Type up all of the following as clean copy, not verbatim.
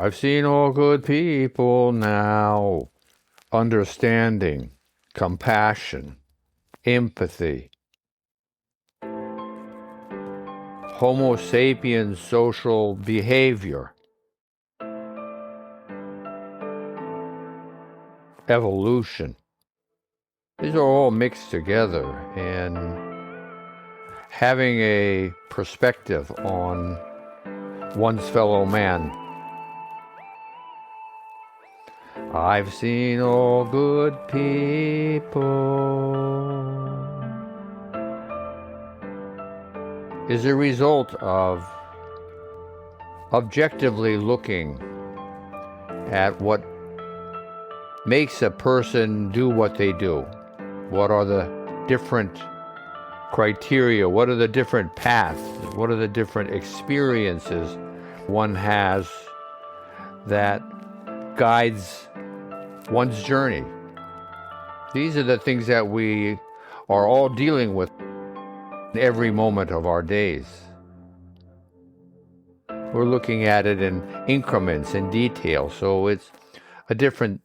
I've seen all good people now. Understanding, compassion, empathy, Homo sapiens social behavior, evolution. These are all mixed together, and having a perspective on one's fellow man. I've seen all good people is a result of objectively looking at what makes a person do what they do. What are the different criteria? What are the different paths? What are the different experiences one has that guides one's journey? These are the things that we are all dealing with every moment of our days. We're looking at it in increments and detail, so it's a different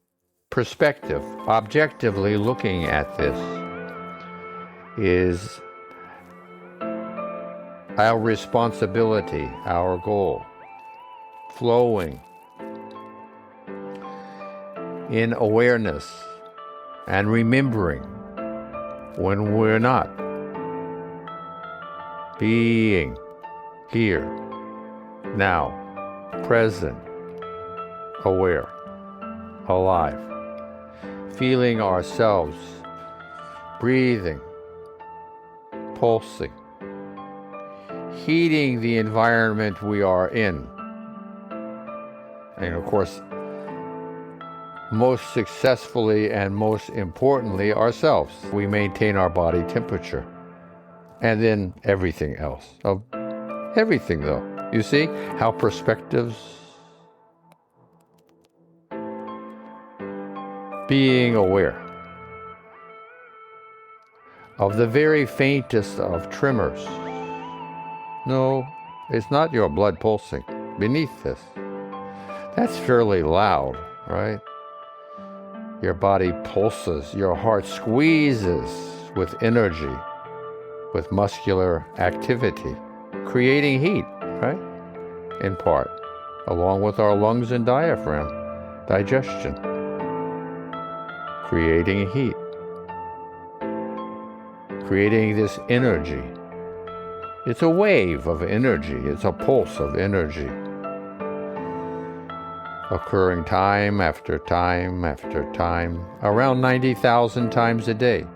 perspective. Objectively looking at this is our responsibility, our goal. Flowing in awareness and remembering when we're not. Being here, now, present, aware, alive. Feeling ourselves, breathing, pulsing, heating the environment we are in. And of course, most successfully and most importantly, ourselves. We maintain our body temperature. And then everything else. Everything, though. You see how perspectives, being aware of the very faintest of tremors. No, it's not your blood pulsing beneath this. That's fairly loud, right? Your body pulses, your heart squeezes with energy, with muscular activity, creating heat, right? In part, along with our lungs and diaphragm, digestion, creating heat, creating this energy. It's a wave of energy, it's a pulse of energy, occurring time after time after time, around 90,000 times a day.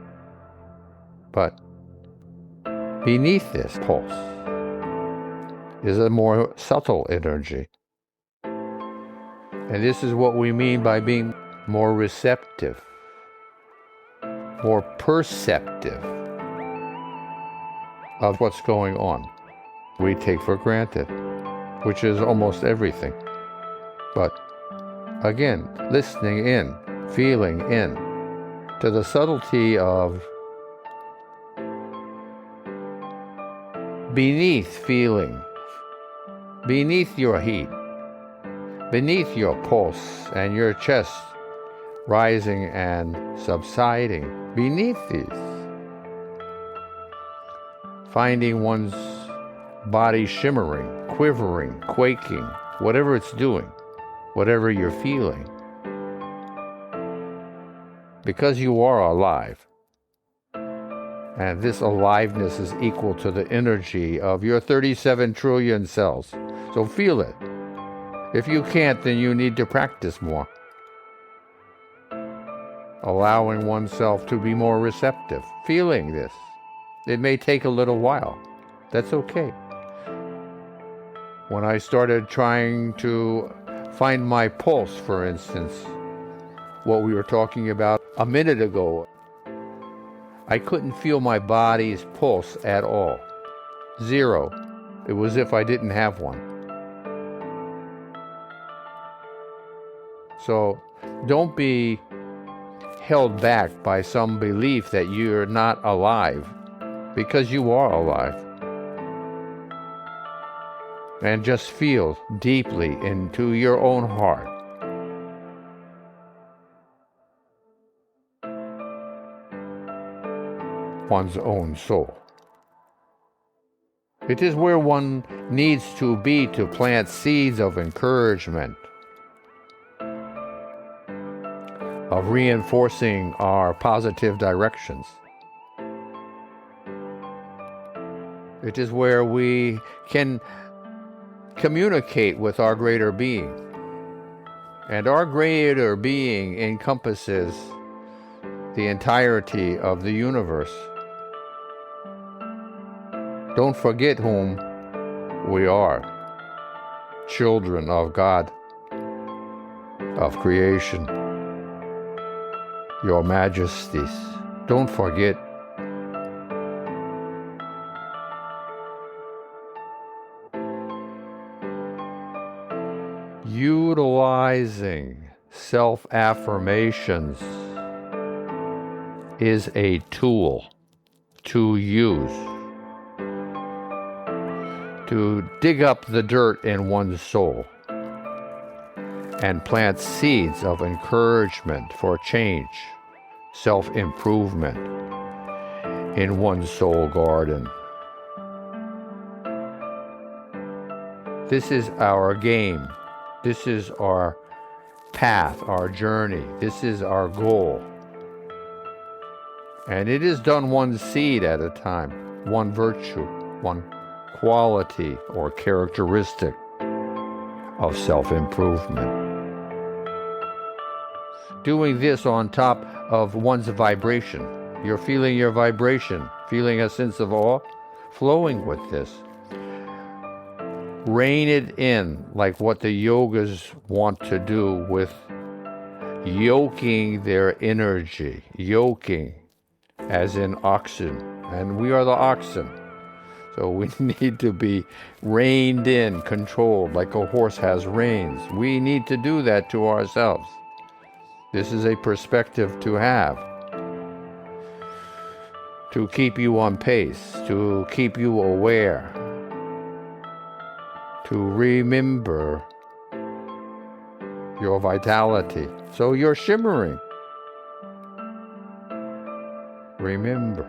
But beneath this pulse is a more subtle energy. And this is what we mean by being more receptive, more perceptive of what's going on. We take for granted, which is almost everything. But again, listening in, feeling in to the subtlety of beneath feeling, beneath your heat, beneath your pulse and your chest rising and subsiding, beneath these, finding one's body shimmering, quivering, quaking, whatever it's doing, whatever you're feeling, because you are alive. And this aliveness is equal to the energy of your 37 trillion cells. So feel it. If you can't, then you need to practice more. Allowing oneself to be more receptive, feeling this. It may take a little while. That's okay. When I started trying to find my pulse, for instance, what we were talking about a minute ago, I couldn't feel my body's pulse at all. Zero. It was as if I didn't have one. So don't be held back by some belief that you're not alive, because you are alive. and just feel deeply into your own heart. One's own soul. It is where one needs to be to plant seeds of encouragement, of reinforcing our positive directions. It is where we can communicate with our greater being. And our greater being encompasses the entirety of the universe. Don't forget whom we are. Children of God, of creation, your majesties. Don't forget. Utilizing self-affirmations is a tool to use to dig up the dirt in one's soul and plant seeds of encouragement for change, self-improvement in one's soul garden. This is our game. This is our path, our journey. This is our goal. And it is done one seed at a time, one virtue, one quality or characteristic of self-improvement. Doing this on top of one's vibration. You're feeling your vibration, feeling a sense of awe, flowing with this. Rein it in, like what the yogas want to do with yoking their energy, yoking as in oxen, and we are the oxen. So we need to be reined in, controlled, like a horse has reins. We need to do that to ourselves. This is a perspective to have, to keep you on pace, to keep you aware, to remember your vitality. So you're shimmering. Remember.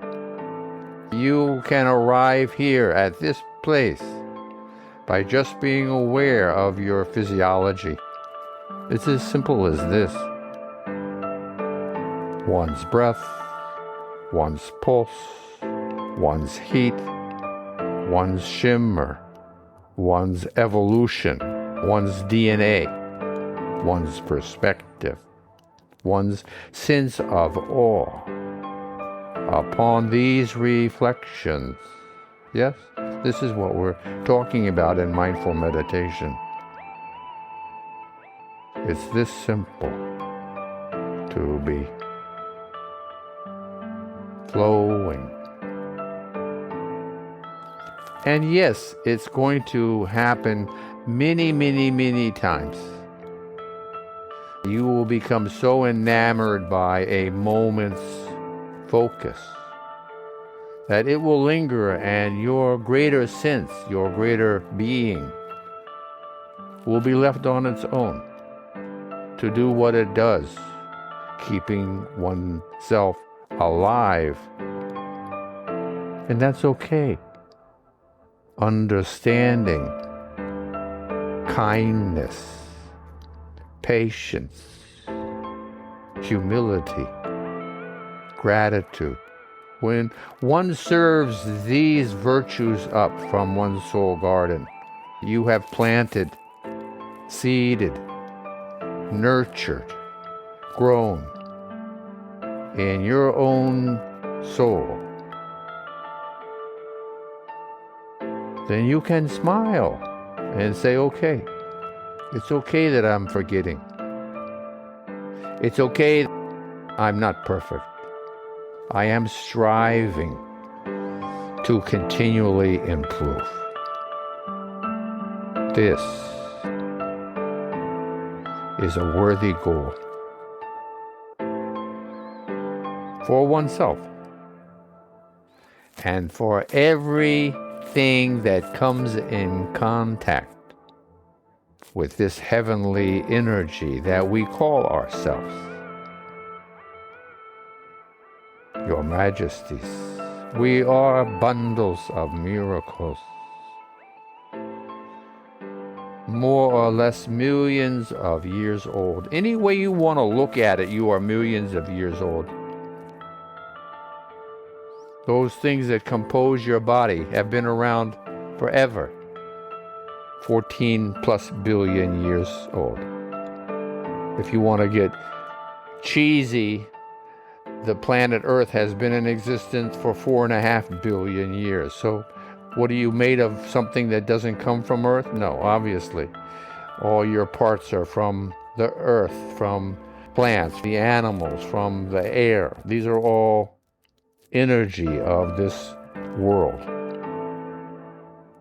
You can arrive here at this place by just being aware of your physiology. It's as simple as this. One's breath, one's pulse, one's heat, one's shimmer, one's evolution, one's DNA, one's perspective, one's sense of awe. Upon these reflections, yes, this is what we're talking about in mindful meditation. It's this simple to be flowing. And yes, it's going to happen many, many, many times. You will become so enamored by a moment's focus that it will linger, and your greater sense, your greater being will be left on its own to do what it does, keeping oneself alive. And that's okay. Understanding, kindness, patience, humility, gratitude. When one serves these virtues up from one's soul garden, you have planted, seeded, nurtured, grown in your own soul. Then you can smile and say, okay, it's okay that I'm forgetting. It's okay, I'm not perfect. I am striving to continually improve. This is a worthy goal for oneself and for every anything that comes in contact with this heavenly energy that we call ourselves, Your Majesties, we are bundles of miracles, more or less millions of years old. Any way you want to look at it, you are millions of years old. Those things that compose your body have been around forever. 14 plus billion years old. If you want to get cheesy, the planet Earth has been in existence for 4.5 billion years. So what are you made of? Something that doesn't come from Earth? No, obviously. All your parts are from the Earth, from plants, the animals, from the air. These are all energy of this world.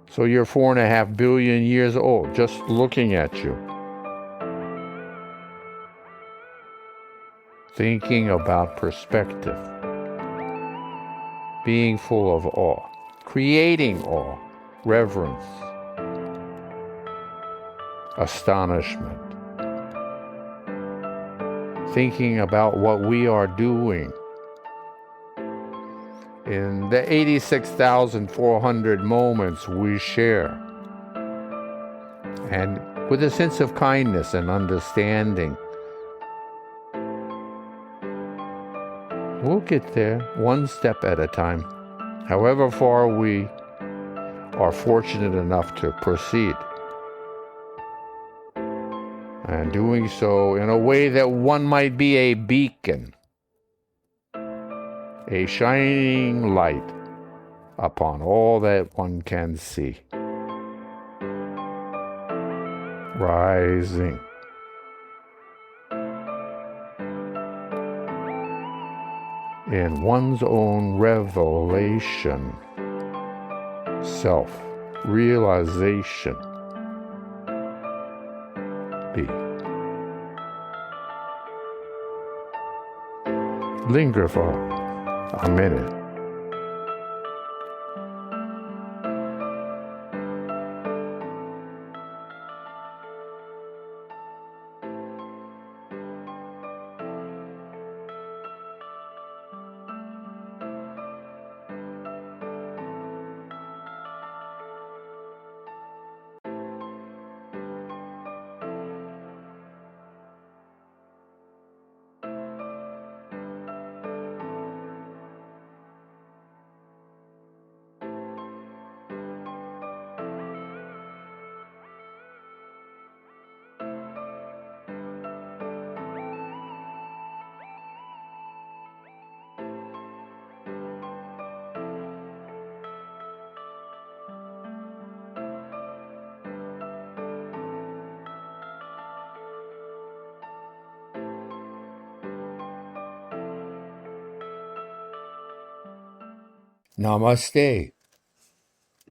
So you're 4.5 billion years old, just looking at you. Thinking about perspective. Being full of awe. Creating awe. Reverence. Astonishment. Thinking about what we are doing. In the 86,400 moments we share. And with a sense of kindness and understanding. We'll get there one step at a time, however far we are fortunate enough to proceed. And doing so in a way that one might be a beacon, a shining light upon all that one can see. Rising. In one's own revelation, self-realization. Be. Linger for a minute. Namaste.